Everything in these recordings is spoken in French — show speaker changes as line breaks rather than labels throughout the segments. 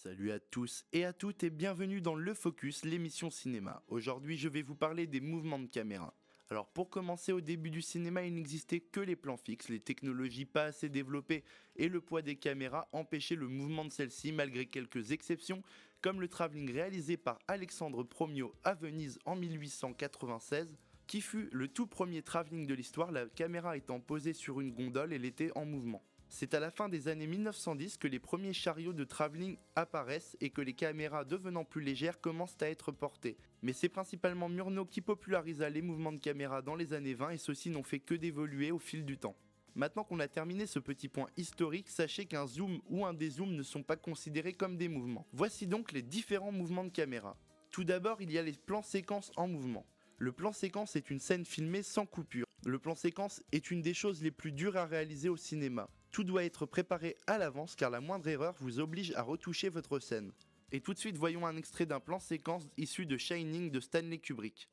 Salut à tous et à toutes et bienvenue dans Le Focus, l'émission cinéma. Aujourd'hui, je vais vous parler des mouvements de caméra. Alors pour commencer, au début du cinéma, il n'existait que les plans fixes, les technologies pas assez développées et le poids des caméras empêchaient le mouvement de celles-ci malgré quelques exceptions, comme le travelling réalisé par Alexandre Promio à Venise en 1896, qui fut le tout premier travelling de l'histoire, la caméra étant posée sur une gondole et l'était en mouvement. C'est à la fin des années 1910 que les premiers chariots de travelling apparaissent et que les caméras devenant plus légères commencent à être portées. Mais c'est principalement Murnau qui popularisa les mouvements de caméra dans les années 20 et ceux-ci n'ont fait que d'évoluer au fil du temps. Maintenant qu'on a terminé ce petit point historique, sachez qu'un zoom ou un dézoom ne sont pas considérés comme des mouvements. Voici donc les différents mouvements de caméra. Tout d'abord, il y a les plans séquences en mouvement. Le plan séquence est une scène filmée sans coupure. Le plan séquence est une des choses les plus dures à réaliser au cinéma. Tout doit être préparé à l'avance car la moindre erreur vous oblige à retoucher votre scène. Et tout de suite voyons un extrait d'un plan séquence issu de Shining de Stanley Kubrick.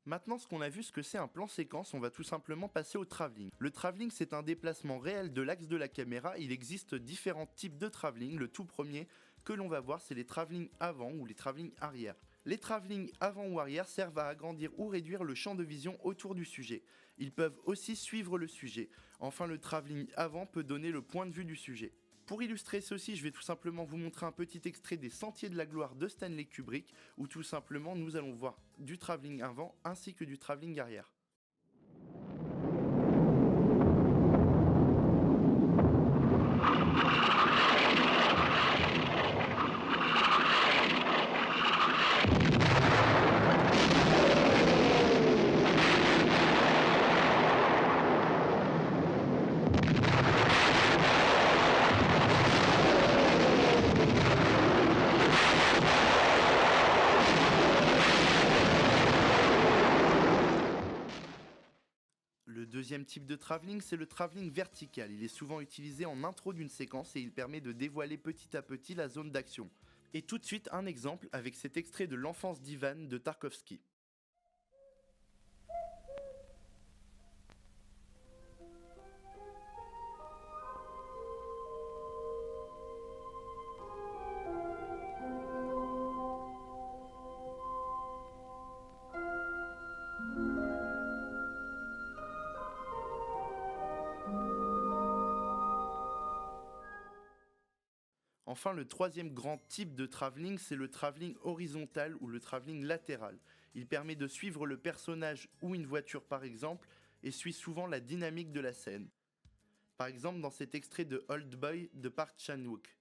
Maintenant ce qu'on a vu ce que c'est un plan séquence, on va tout simplement passer au travelling. Le travelling c'est un déplacement réel de l'axe de la caméra, il existe différents types de travelling. Le tout premier que l'on va voir c'est les travelling avant ou les travelling arrière. Les travelling avant ou arrière servent à agrandir ou réduire le champ de vision autour du sujet. Ils peuvent aussi suivre le sujet. Enfin le travelling avant peut donner le point de vue du sujet. Pour illustrer ceci, je vais tout simplement vous montrer un petit extrait des Sentiers de la Gloire de Stanley Kubrick, où tout simplement nous allons voir du travelling avant ainsi que du travelling arrière. Le deuxième type de travelling, c'est le travelling vertical. Il est souvent utilisé en intro d'une séquence et il permet de dévoiler petit à petit la zone d'action. Et tout de suite un exemple avec cet extrait de L'enfance d'Ivan de Tarkovsky. Enfin, le troisième grand type de travelling, c'est le travelling horizontal ou le travelling latéral. Il permet de suivre le personnage ou une voiture par exemple, et suit souvent la dynamique de la scène. Par exemple dans cet extrait de Old Boy de Park Chan-wook.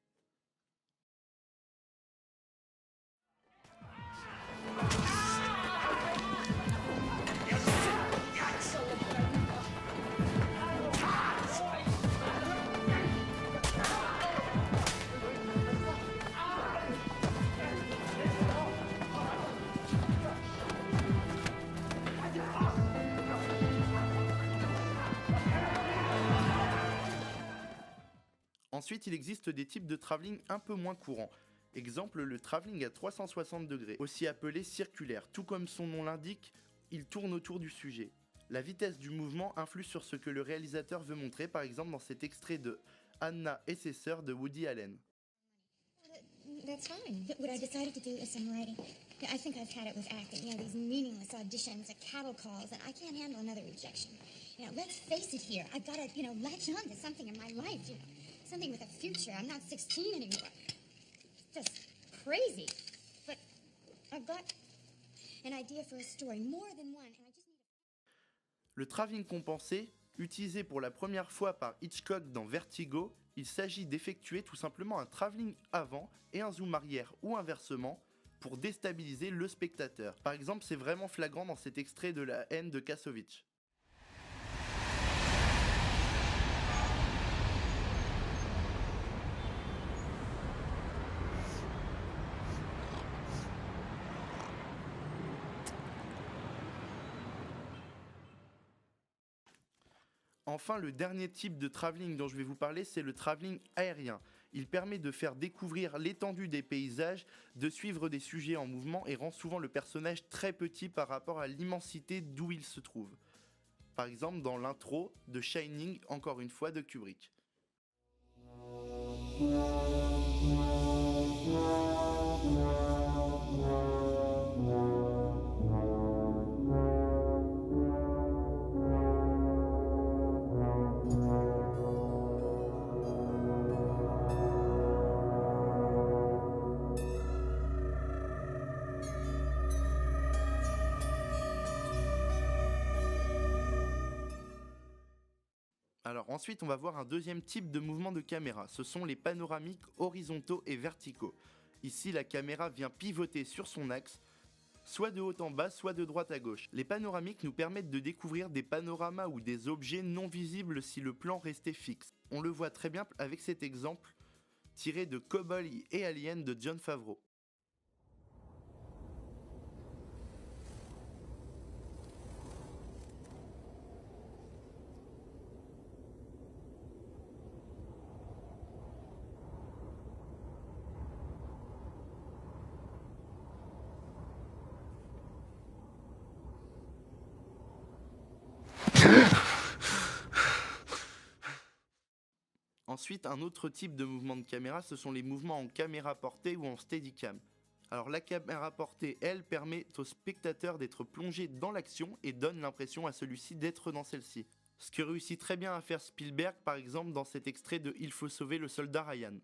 Ensuite, il existe des types de travelling un peu moins courants. Exemple, le travelling à 360 degrés, aussi appelé circulaire. Tout comme son nom l'indique, il tourne autour du sujet. La vitesse du mouvement influe sur ce que le réalisateur veut montrer, par exemple dans cet extrait de Anna et ses sœurs de Woody Allen.
That's fine. What I decided to do is some writing. I think I've had it with acting. These meaningless auditions, cattle calls, and I can't handle another rejection. Let's face it here. I've got to, latch on to something in my life. Something with a future. I'm not 16 anymore. It's just crazy. But I've got an idea for a story, more than one, and I just need
Le travelling compensé, utilisé pour la première fois par Hitchcock dans Vertigo, il s'agit d'effectuer tout simplement un travelling avant et un zoom arrière ou inversement pour déstabiliser le spectateur. Par exemple, c'est vraiment flagrant dans cet extrait de La haine de Kassovitz. Enfin, le dernier type de travelling dont je vais vous parler, c'est le travelling aérien. Il permet de faire découvrir l'étendue des paysages, de suivre des sujets en mouvement et rend souvent le personnage très petit par rapport à l'immensité d'où il se trouve. Par exemple dans l'intro de Shining, encore une fois de Kubrick. Alors ensuite, on va voir un deuxième type de mouvement de caméra. Ce sont les panoramiques horizontaux et verticaux. Ici, la caméra vient pivoter sur son axe, soit de haut en bas, soit de droite à gauche. Les panoramiques nous permettent de découvrir des panoramas ou des objets non visibles si le plan restait fixe. On le voit très bien avec cet exemple tiré de Cowboy et Alien de Jon Favreau. Ensuite, un autre type de mouvement de caméra, ce sont les mouvements en caméra portée ou en steadicam. Alors la caméra portée, elle, permet au spectateur d'être plongé dans l'action et donne l'impression à celui-ci d'être dans celle-ci. Ce que réussit très bien à faire Spielberg, par exemple, dans cet extrait de Il faut sauver le soldat Ryan.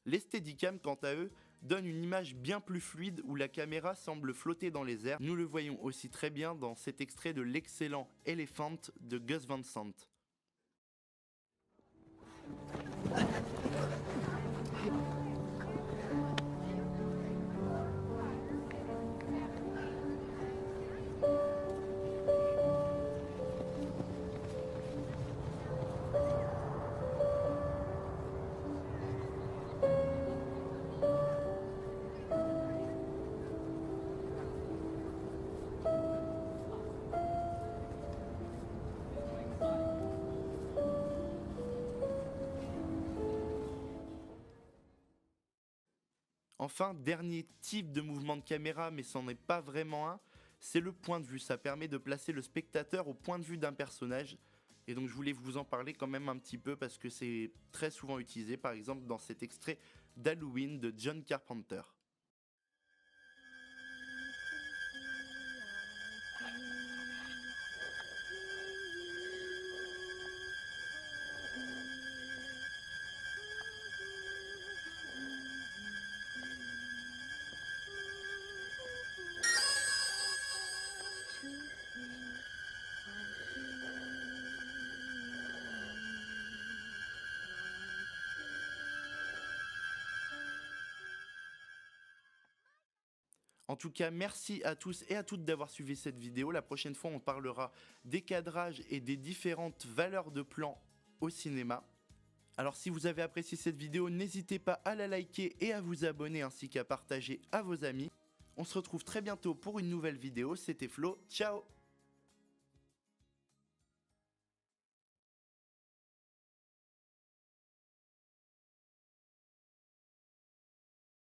Les Steadicam, quant à eux, donnent une image bien plus fluide où la caméra semble flotter dans les airs. Nous le voyons aussi très bien dans cet extrait de l'excellent Elephant de Gus Van Sant. Enfin, dernier type de mouvement de caméra, mais c'en est pas vraiment un, c'est le point de vue. Ça permet de placer le spectateur au point de vue d'un personnage. Et donc je voulais vous en parler quand même un petit peu parce que c'est très souvent utilisé, par exemple dans cet extrait d'Halloween de John Carpenter. En tout cas, merci à tous et à toutes d'avoir suivi cette vidéo. La prochaine fois, on parlera des cadrages et des différentes valeurs de plan au cinéma. Alors si vous avez apprécié cette vidéo, n'hésitez pas à la liker et à vous abonner ainsi qu'à partager à vos amis. On se retrouve très bientôt pour une nouvelle vidéo. C'était Flo, ciao!